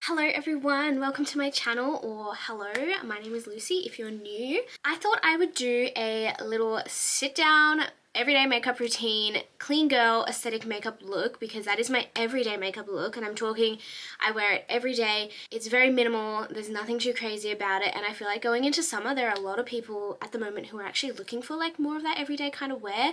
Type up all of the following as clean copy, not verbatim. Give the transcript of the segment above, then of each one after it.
Hello everyone, welcome to my channel, or hello, my name is Lucy if you're new. I thought I would do a little sit down everyday makeup routine, clean girl aesthetic makeup look, because that is my everyday makeup look, and I'm talking, I wear it every day. It's very minimal, there's nothing too crazy about it, and I feel like going into summer there are a lot of people at the moment who are actually looking for like more of that everyday kind of wear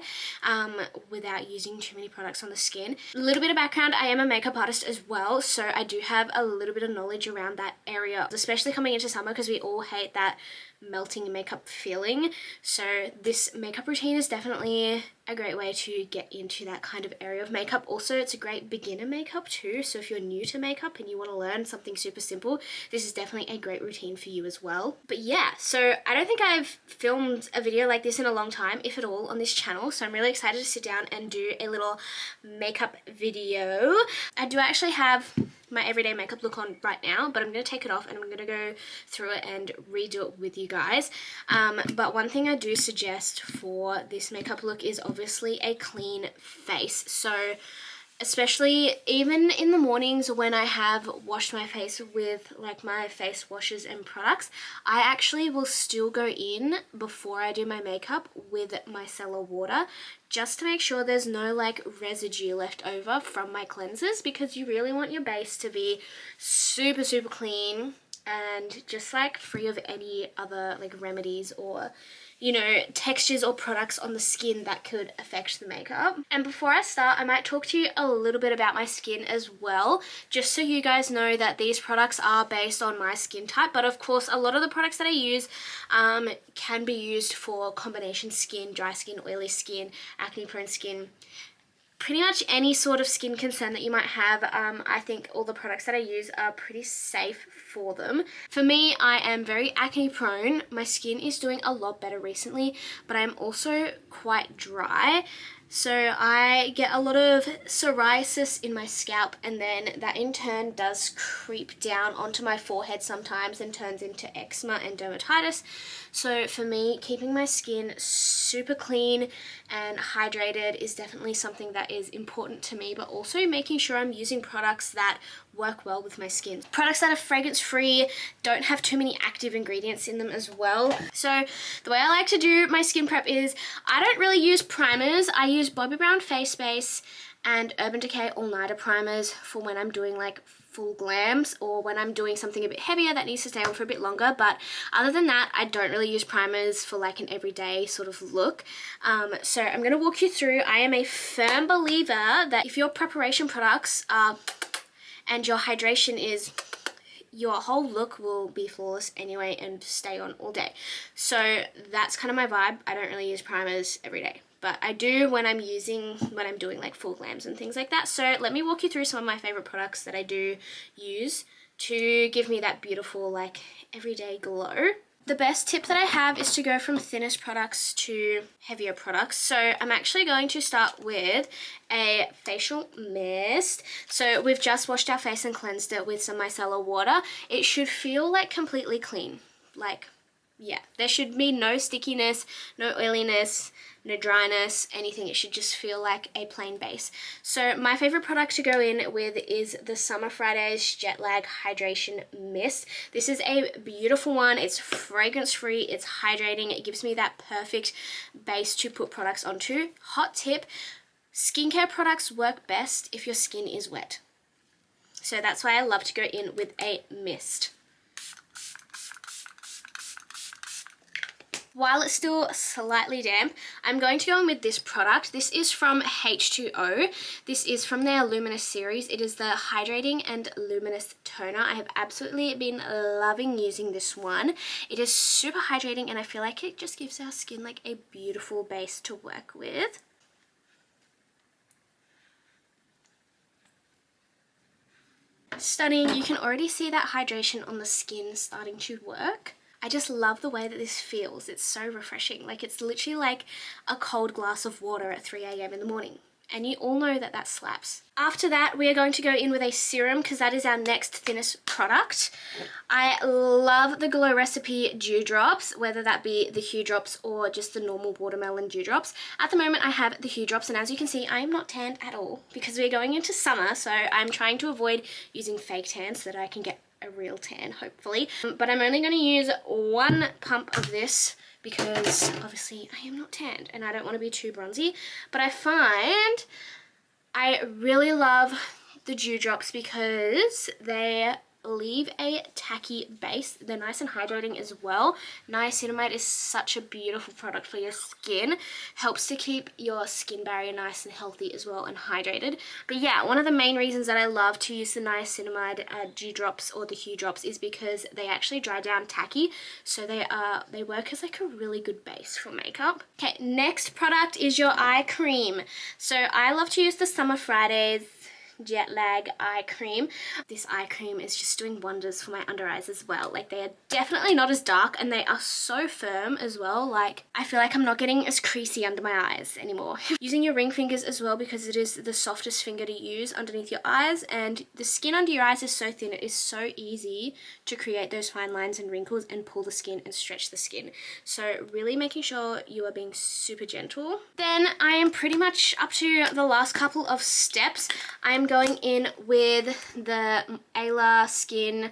without using too many products on the skin. A little bit of background, I am a makeup artist as well, so I do have a little bit of knowledge around that area, especially coming into summer because we all hate that melting makeup feeling. So this makeup routine is definitely a great way to get into that kind of area of makeup. Also, it's a great beginner makeup too, so if you're new to makeup and you want to learn something super simple, this is definitely a great routine for you as well. But yeah, so I don't think I've filmed a video like this in a long time, if at all, on this channel, so I'm really excited to sit down and do a little makeup video. I do actually have my everyday makeup look on right now, but I'm going to take it off and I'm going to go through it and redo it with you guys. But one thing I do suggest for this makeup look is obviously a clean face. So especially even in the mornings when I have washed my face with like my face washes and products, I actually will still go in before I do my makeup with micellar water, just to make sure there's no like residue left over from my cleansers, because you really want your base to be super clean and just like free of any other like remedies or, you know, textures or products on the skin that could affect the makeup. And before I start, I might talk to you a little bit about my skin as well, just so you guys know that these products are based on my skin type. But of course, a lot of the products that I use can be used for combination skin, dry skin, oily skin, acne prone skin, pretty much any sort of skin concern that you might have. I think all the products that I use are pretty safe for them. For me, I am very acne prone. My skin is doing a lot better recently, but I'm also quite dry. So I get a lot of psoriasis in my scalp, and then that in turn does creep down onto my forehead sometimes and turns into eczema and dermatitis. So for me, keeping my skin super clean and hydrated is definitely something that is important to me, but also making sure I'm using products that work well with my skin. Products that are fragrance free, don't have too many active ingredients in them as well. So the way I like to do my skin prep is I don't really use primers. I use Bobbi Brown Face Base and Urban Decay All Nighter primers for when I'm doing like full glams or when I'm doing something a bit heavier that needs to stay on for a bit longer. But other than that, I don't really use primers for like an everyday sort of look. So I'm going to walk you through. I am a firm believer that if your preparation products are and your hydration is, your whole look will be flawless anyway and stay on all day. So that's kind of my vibe. I don't really use primers every day, but I do when I'm doing like full glams and things like that. So let me walk you through some of my favorite products that I do use to give me that beautiful like everyday glow. The best tip that I have is to go from thinnest products to heavier products. So I'm actually going to start with a facial mist. So we've just washed our face and cleansed it with some micellar water. It should feel like completely clean. Like, yeah, there should be no stickiness, no oiliness, no dryness, anything. It should just feel like a plain base. So my favorite product to go in with is the Summer Fridays Jet Lag Hydration Mist. This is a beautiful one. It's fragrance free, it's hydrating, it gives me that perfect base to put products onto. Hot tip, skincare products work best if your skin is wet. So that's why I love to go in with a mist. While it's still slightly damp, I'm going to go in with this product. This is from H2O. This is from their Luminous series. It is the Hydrating and Luminous Toner. I have absolutely been loving using this one. It is super hydrating and I feel like it just gives our skin like a beautiful base to work with. Stunning. You can already see that hydration on the skin starting to work. I just love the way that this feels. It's so refreshing. Like, it's literally like a cold glass of water at 3 a.m. in the morning. And you all know that that slaps. After that, we are going to go in with a serum because that is our next thinnest product. I love the Glow Recipe Dewdrops, whether that be the Hue Drops or just the normal watermelon dewdrops. At the moment, I have the Hue Drops, and as you can see, I am not tanned at all because we're going into summer, so I'm trying to avoid using fake tans so that I can get a real tan, hopefully. But I'm only going to use one pump of this because obviously I am not tanned and I don't want to be too bronzy. But I find I really love the Dewdrops because they leave a tacky base. They're nice and hydrating as well. Niacinamide is such a beautiful product for your skin. Helps to keep your skin barrier nice and healthy as well and hydrated. But yeah, one of the main reasons that I love to use the niacinamide Dewdrops or the Hue Drops is because they actually dry down tacky. So they work as like a really good base for makeup. Okay, next product is your eye cream. So I love to use the Summer Fridays Jet Lag eye cream. This eye cream is just doing wonders for my under eyes as well. Like, they are definitely not as dark and they are so firm as well. Like, I feel like I'm not getting as creasy under my eyes anymore. Using your ring fingers as well because it is the softest finger to use underneath your eyes, and the skin under your eyes is so thin, it is so easy to create those fine lines and wrinkles and pull the skin and stretch the skin. So really making sure you are being super gentle. Then I am pretty much up to the last couple of steps. I am going in with the Ayla Skin.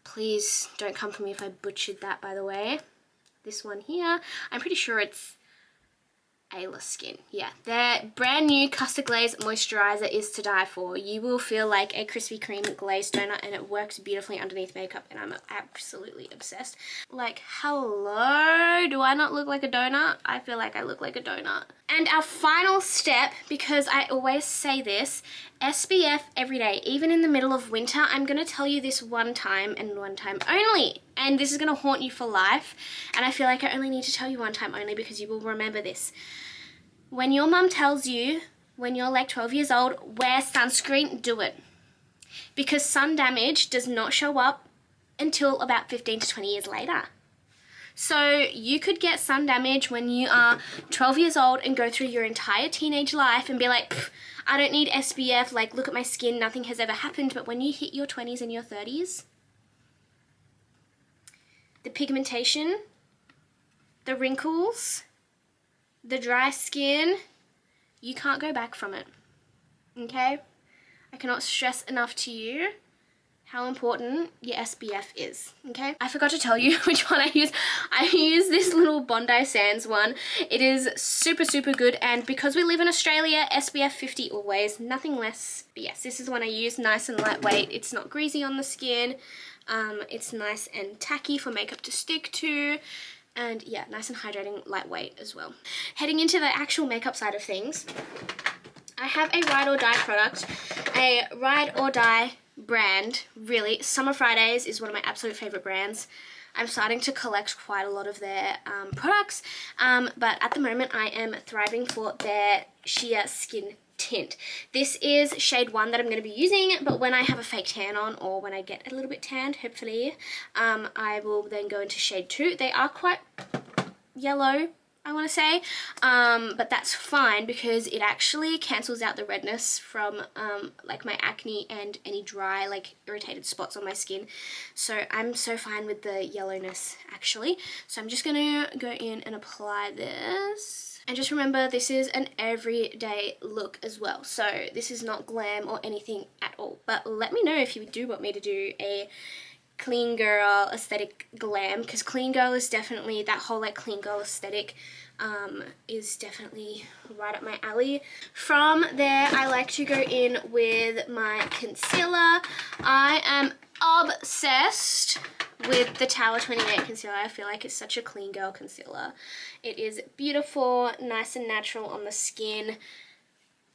Please don't come for me if I butchered that, by the way. This one here. I'm pretty sure it's Ayla Skin. Yeah, their brand new custard glaze moisturizer is to die for. You will feel like a Krispy Kreme glazed donut and it works beautifully underneath makeup, and I'm absolutely obsessed. Like, hello, do I not look like a donut? I feel like I look like a donut. And our final step, because I always say this, SPF every day, even in the middle of winter. I'm going to tell you this one time and one time only, and this is going to haunt you for life, and I feel like I only need to tell you one time only because you will remember this. When your mum tells you, when you're like 12 years old, wear sunscreen, do it. Because sun damage does not show up until about 15 to 20 years later. So you could get sun damage when you are 12 years old and go through your entire teenage life and be like, I don't need SPF, like, look at my skin, nothing has ever happened. But when you hit your 20s and your 30s, the pigmentation, the wrinkles, the dry skin, you can't go back from it, okay? I cannot stress enough to you how important your SPF is, okay? I forgot to tell you which one I use. I use this little Bondi Sands one. It is super, super good, and because we live in Australia, SPF 50 always, nothing less. But yes, this is the one I use, nice and lightweight. It's not greasy on the skin. It's nice and tacky for makeup to stick to. And yeah, nice and hydrating, lightweight as well. Heading into the actual makeup side of things, I have a Ride or Die product, a Ride or Die brand, really. Summer Fridays is one of my absolute favorite brands. I'm starting to collect quite a lot of their products, but at the moment I am thriving for their Sheer Skin Tint. This is shade 1 that I'm going to be using, but when I have a fake tan on, or when I get a little bit tanned, hopefully, I will then go into shade 2. They are quite yellow, I want to say, but that's fine because it actually cancels out the redness from like my acne and any dry, like, irritated spots on my skin. So I'm so fine with the yellowness actually. So I'm just going to go in and apply this. And just remember, this is an everyday look as well. So this is not glam or anything at all. But let me know if you do want me to do a clean girl aesthetic glam, because clean girl is definitely, that whole like clean girl aesthetic is definitely right up my alley. From there, I like to go in with my concealer. I am obsessed with the Tower 28 concealer. I feel like it's such a clean girl concealer. It is beautiful, nice and natural on the skin.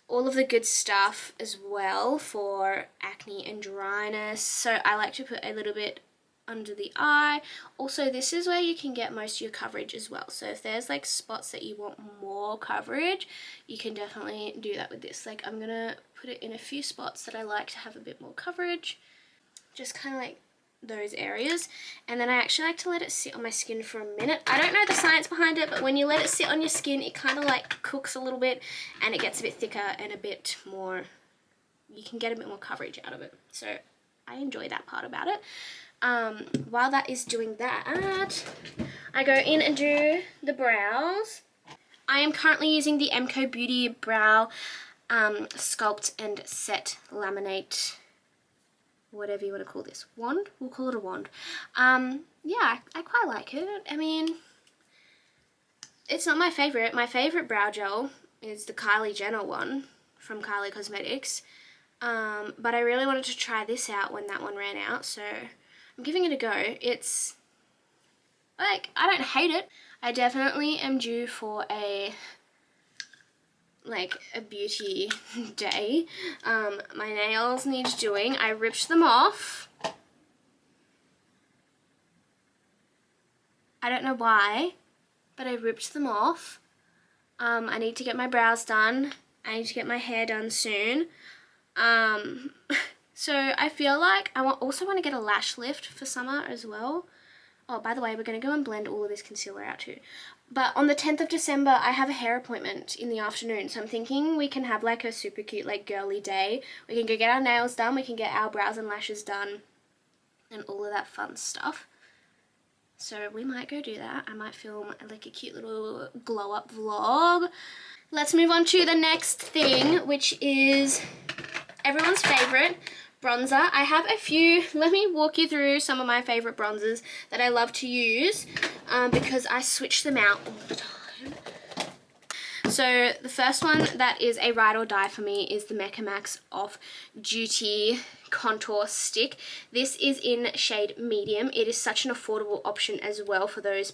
All of the good stuff as well for acne and dryness. So I like to put a little bit under the eye. Also, this is where you can get most of your coverage as well. So if there's like spots that you want more coverage, you can definitely do that with this. Like, I'm gonna put it in a few spots that I like to have a bit more coverage. Just kind of like those areas, and then I actually like to let it sit on my skin for a minute. I don't know the science behind it, but when you let it sit on your skin, it kind of like cooks a little bit and it gets a bit thicker and a bit more, you can get a bit more coverage out of it. So I enjoy that part about it. While that is doing that, I go in and do the brows. I am currently using the Emco Beauty Brow Sculpt and Set Laminate, whatever you want to call this, wand? We'll call it a wand. Yeah, I quite like it. I mean, it's not my favorite. My favorite brow gel is the Kylie Jenner one from Kylie Cosmetics. But I really wanted to try this out when that one ran out, so I'm giving it a go. It's, like, I don't hate it. I definitely am due for a beauty day. My nails need doing. I ripped them off. I don't know why, but I ripped them off. I need to get my brows done. I need to get my hair done soon. So I feel like I also want to get a lash lift for summer as well. Oh, by the way, we're going to go and blend all of this concealer out too. But on the 10th of December, I have a hair appointment in the afternoon. So I'm thinking we can have like a super cute, like girly day. We can go get our nails done. We can get our brows and lashes done and all of that fun stuff. So we might go do that. I might film like a cute little glow up vlog. Let's move on to the next thing, which is everyone's favorite, bronzer. I have a few. Let me walk you through some of my favorite bronzers that I love to use because I switch them out all the time. So the first one that is a ride or die for me is the Mecca Max Off Duty Contour Stick. This is in shade medium. It is such an affordable option as well for those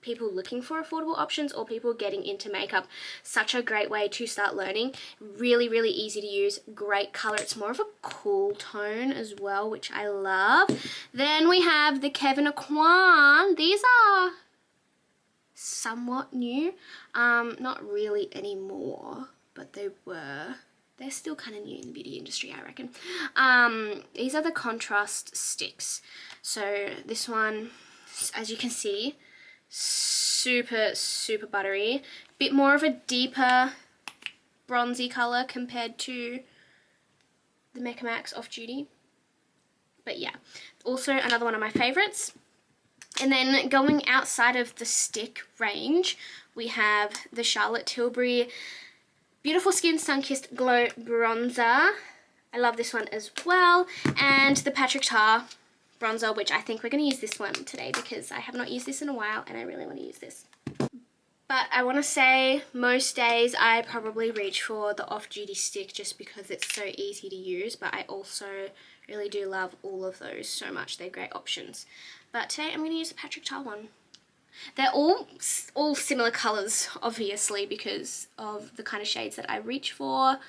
people looking for affordable options or people getting into makeup. Such a great way to start learning. Really, really easy to use. Great color. It's more of a cool tone as well, which I love. Then we have the Kevyn Aucoin. These are somewhat new. Not really anymore, but they were. They're still kind of new in the beauty industry, I reckon. These are the contrast sticks. So this one, as you can see, super, super buttery. Bit more of a deeper bronzy color compared to the Mecca Max Off Duty. But yeah, also another one of my favorites. And then going outside of the stick range, we have the Charlotte Tilbury Beautiful Skin Sunkissed Glow Bronzer. I love this one as well. And the Patrick Ta bronzer, which I think we're going to use this one today because I have not used this in a while and I really want to use this. But I want to say most days I probably reach for the off-duty stick just because it's so easy to use, but I also really do love all of those so much. They're great options. But today I'm going to use the Patrick Ta one. They're all similar colours, obviously, because of the kind of shades that I reach for.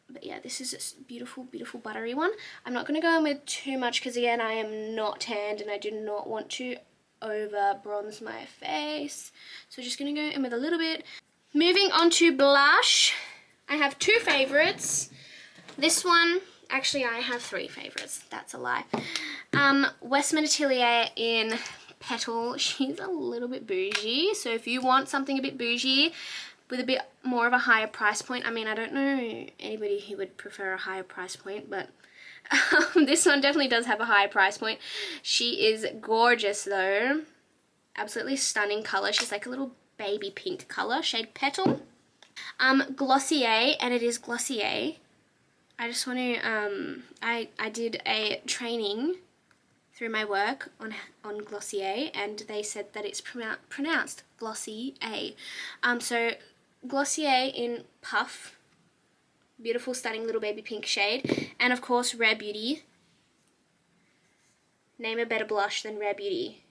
But yeah, this is a beautiful, beautiful buttery one. I'm not going to go in with too much because, again, I am not tanned and I do not want to over bronze my face. So just going to go in with a little bit. Moving on to blush, I have two favourites. This one, actually I have three favourites. That's a lie. Westman Atelier in Petal. She's a little bit bougie. So if you want something a bit bougie with a bit more of a higher price point, I mean, I don't know anybody who would prefer a higher price point, but this one definitely does have a higher price point. She is gorgeous though. Absolutely stunning colour. She's like a little baby pink colour, shade Petal. Glossier, and it is Glossier. I just want to, I did a training through my work on Glossier, and they said that it's pronounced Glossy A. So Glossier in Puff, beautiful, stunning little baby pink shade, and of course Rare Beauty. Name a better blush than Rare Beauty,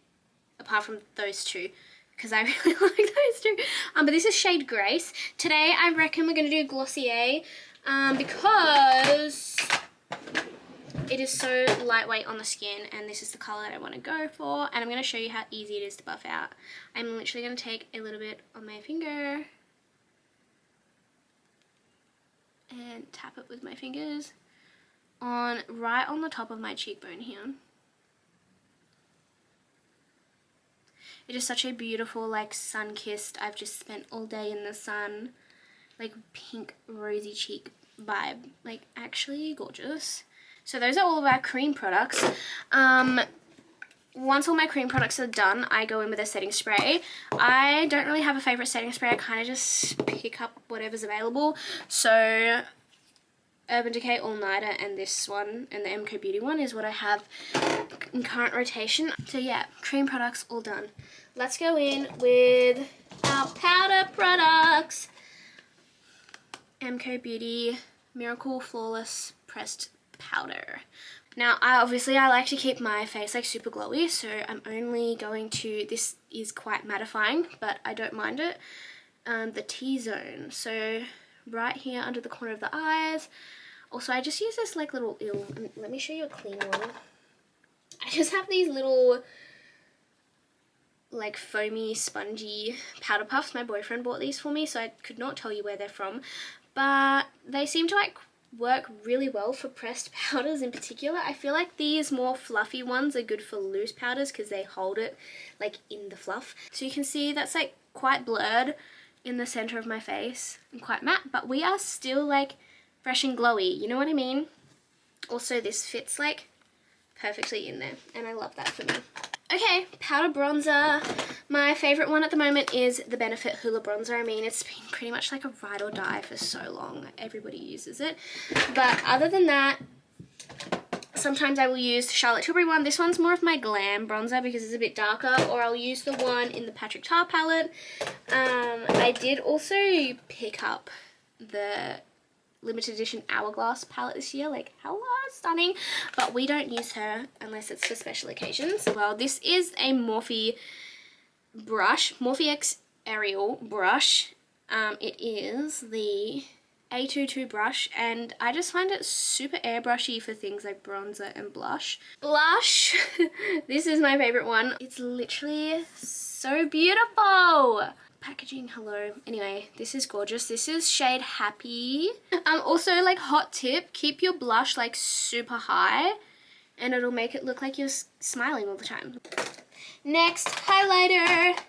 apart from those two, because I really like those two. But this is shade Grace. Today I reckon we're going to do Glossier because it is so lightweight on the skin, and this is the colour that I want to go for, and I'm going to show you how easy it is to buff out. I'm literally going to take a little bit on my finger and tap it with my fingers right on the top of my cheekbone here. It is such a beautiful, like, sun-kissed, I've just spent all day in the sun, like, pink rosy cheek vibe. Like, actually gorgeous. So those are all of our cream products. Once all my cream products are done, I go in with a setting spray. I don't really have a favorite setting spray. I kind of just pick up whatever's available. So Urban Decay All Nighter and this one and the MCO Beauty one is what I have in current rotation. So yeah, cream products all done. Let's go in with our powder products. MCO Beauty Miracle Flawless Pressed Powder. Now, I like to keep my face like super glowy, so I'm only going to, this is quite mattifying, but I don't mind it, the T-zone. So right here under the corner of the eyes. Also, I just use this like little, let me show you a clean one. I just have these little like foamy, spongy powder puffs. My boyfriend bought these for me, so I could not tell you where they're from, but they seem to like work really well for pressed powders in particular. I feel like these more fluffy ones are good for loose powders because they hold it like in the fluff. So you can see that's like quite blurred in the center of my face and quite matte, but we are still like fresh and glowy, you know what I mean? Also, this fits like perfectly in there and I love that for me. Okay, powder bronzer. My favorite one at the moment is the Benefit Hoola Bronzer. I mean, it's been pretty much like a ride or die for so long. Everybody uses it. But other than that, sometimes I will use the Charlotte Tilbury one. This one's more of my glam bronzer because it's a bit darker, or I'll use the one in the Patrick Tar palette. I did also pick up the limited edition Hourglass palette this year. Like, hello, stunning, but we don't use her unless it's for special occasions. Well, this is a Morphe brush, Morphe X Aerial brush. It is the A22 brush, and I just find it super airbrushy for things like bronzer and blush. Blush, this is my favorite one. It's literally so beautiful. Packaging, hello. Anyway, this is gorgeous. This is shade Happy. Also, like, hot tip, keep your blush like super high and it'll make it look like you're smiling all the time. Next, highlighter.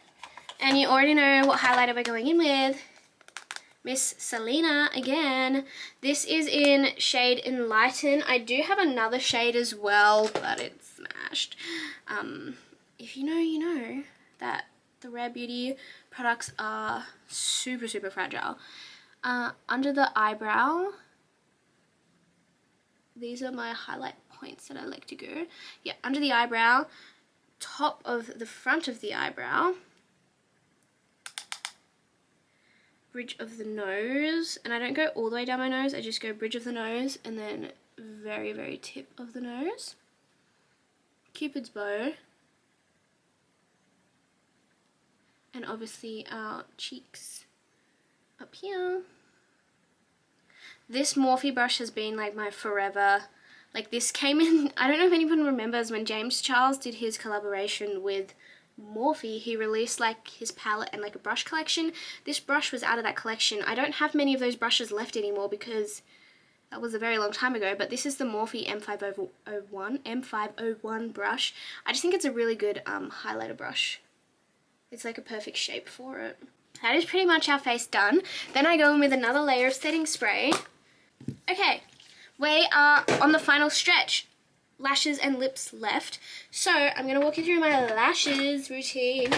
And you already know what highlighter we're going in with. Miss Selena again. This is in shade Enlighten. I do have another shade as well, but it's smashed. If you know, you know that the Rare Beauty products are super, super fragile. Under the eyebrow, these are my highlight points that I like to go. Yeah, under the eyebrow, top of the front of the eyebrow, bridge of the nose, and I don't go all the way down my nose, I just go bridge of the nose and then very, very tip of the nose. Cupid's bow. And obviously our cheeks up here. This Morphe brush has been like my forever, like this came in, I don't know if anyone remembers when James Charles did his collaboration with Morphe, he released like his palette and like a brush collection. This brush was out of that collection. I don't have many of those brushes left anymore because that was a very long time ago, but this is the Morphe M501 brush. I just think it's a really good highlighter brush. It's like a perfect shape for it. That is pretty much our face done. Then I go in with another layer of setting spray. Okay, we are on the final stretch. Lashes and lips left. So I'm going to walk you through my lashes routine.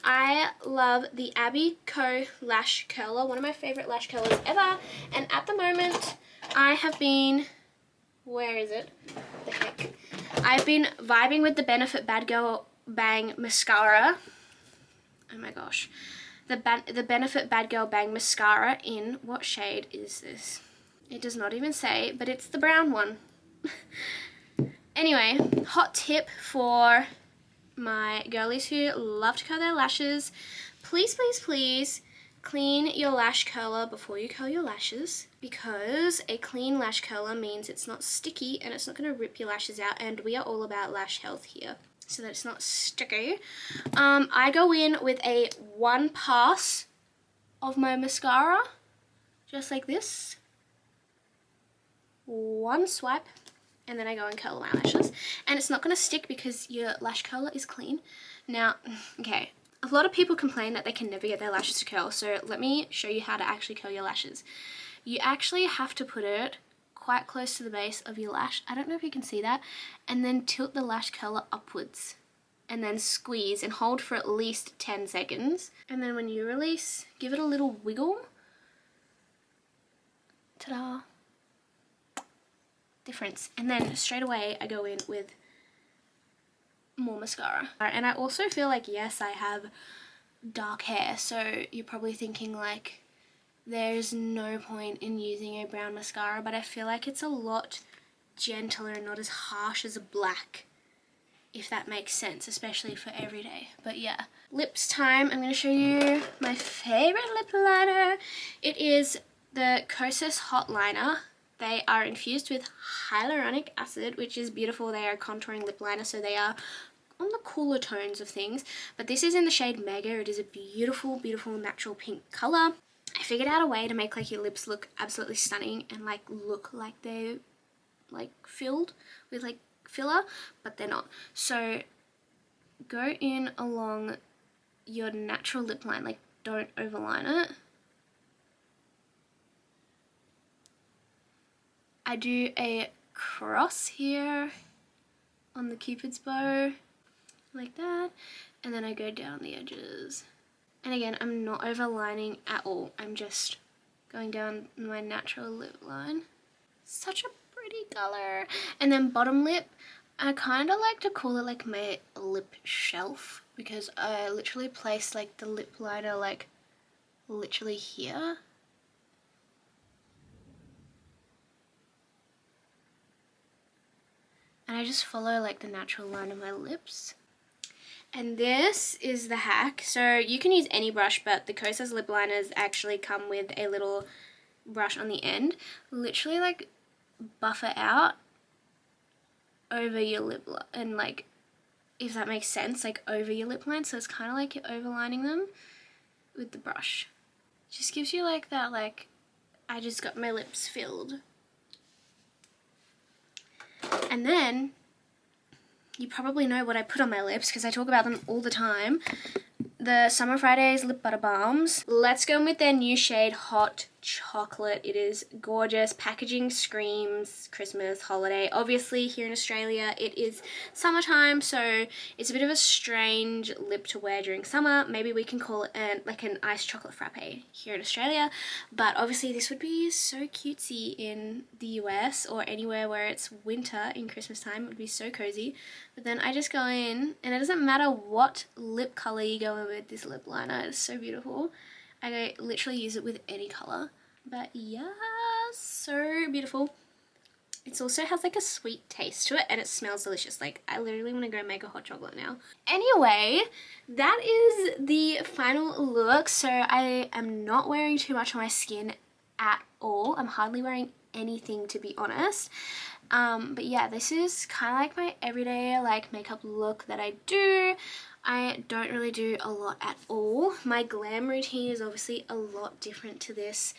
I love the Abby Co Lash Curler, one of my favorite lash curlers ever. And at the moment, I have been, where is it? The heck? I've been vibing with the Benefit Bad Girl Bang Mascara. Oh my gosh. The Benefit Bad Girl Bang Mascara in, what shade is this? It does not even say, but it's the brown one. Anyway, hot tip for my girlies who love to curl their lashes. Please, please, please clean your lash curler before you curl your lashes, because a clean lash curler means it's not sticky and it's not going to rip your lashes out, and we are all about lash health here, so that it's not sticky. I go in with a one pass of my mascara, just like this. One swipe, and then I go and curl my lashes. And it's not going to stick because your lash curler is clean. Now, okay, a lot of people complain that they can never get their lashes to curl, so let me show you how to actually curl your lashes. You actually have to put it quite close to the base of your lash. I don't know if you can see that. And then tilt the lash curler upwards. And then squeeze and hold for at least 10 seconds. And then when you release, give it a little wiggle. Ta-da! Difference. And then straight away I go in with more mascara. And I also feel like, yes, I have dark hair, so you're probably thinking like there's no point in using a brown mascara, but I feel like it's a lot gentler and not as harsh as a black, if that makes sense, especially for everyday. But yeah, lips time. I'm going to show you my favorite lip liner. It is the Kosas Hot Liner. They are infused with hyaluronic acid, which is beautiful. They are a contouring lip liner, so they are on the cooler tones of things. But this is in the shade Mega. It is a beautiful, beautiful natural pink color. I figured out a way to make like your lips look absolutely stunning and like look like they're like filled with like filler, but they're not. So go in along your natural lip line, like don't overline it. I do a cross here on the cupid's bow like that, and then I go down the edges. And again, I'm not overlining at all. I'm just going down my natural lip line. Such a pretty color. And then bottom lip, I kind of like to call it like my lip shelf, because I literally place like the lip liner like literally here. And I just follow like the natural line of my lips. And this is the hack. So you can use any brush, but the Kosas lip liners actually come with a little brush on the end. Literally like buff it out over your lip line, and like, if that makes sense, like over your lip line. So it's kind of like you're overlining them with the brush. Just gives you like that, like, I just got my lips filled. And then you probably know what I put on my lips because I talk about them all the time. The Summer Fridays Lip Butter Balms. Let's go with their new shade Hot Chocolate. It is gorgeous. Packaging screams Christmas, holiday. Obviously here in Australia it is summertime, so it's a bit of a strange lip to wear during summer. Maybe we can call it like an iced chocolate frappe here in Australia, but obviously this would be so cutesy in the US or anywhere where it's winter in Christmas time. It would be so cozy. But then I just go in, and it doesn't matter what lip color you go in with this lip liner. It's so beautiful. I literally use it with any color. But yeah, so beautiful. It also has like a sweet taste to it, and it smells delicious. Like, I literally want to go make a hot chocolate now. Anyway, that is the final look. So I am not wearing too much on my skin at all. I'm hardly wearing anything, to be honest. But yeah, this is kind of like my everyday like makeup look that I do. I don't really do a lot at all. My glam routine is obviously a lot different to this.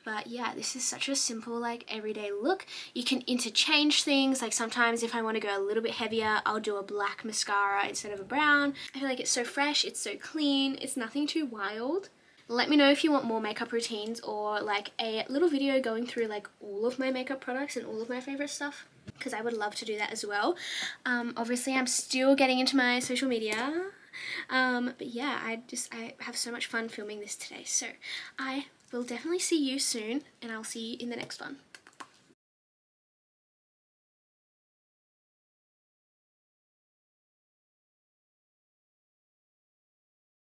But yeah, this is such a simple like everyday look. You can interchange things. Like sometimes if I want to go a little bit heavier, I'll do a black mascara instead of a brown. I feel like it's so fresh, it's so clean, it's nothing too wild. Let me know if you want more makeup routines or like a little video going through like all of my makeup products and all of my favorite stuff, because I would love to do that as well. Obviously I'm still getting into my social media, but yeah, I have so much fun filming this today. So I will definitely see you soon, and I'll see you in the next one.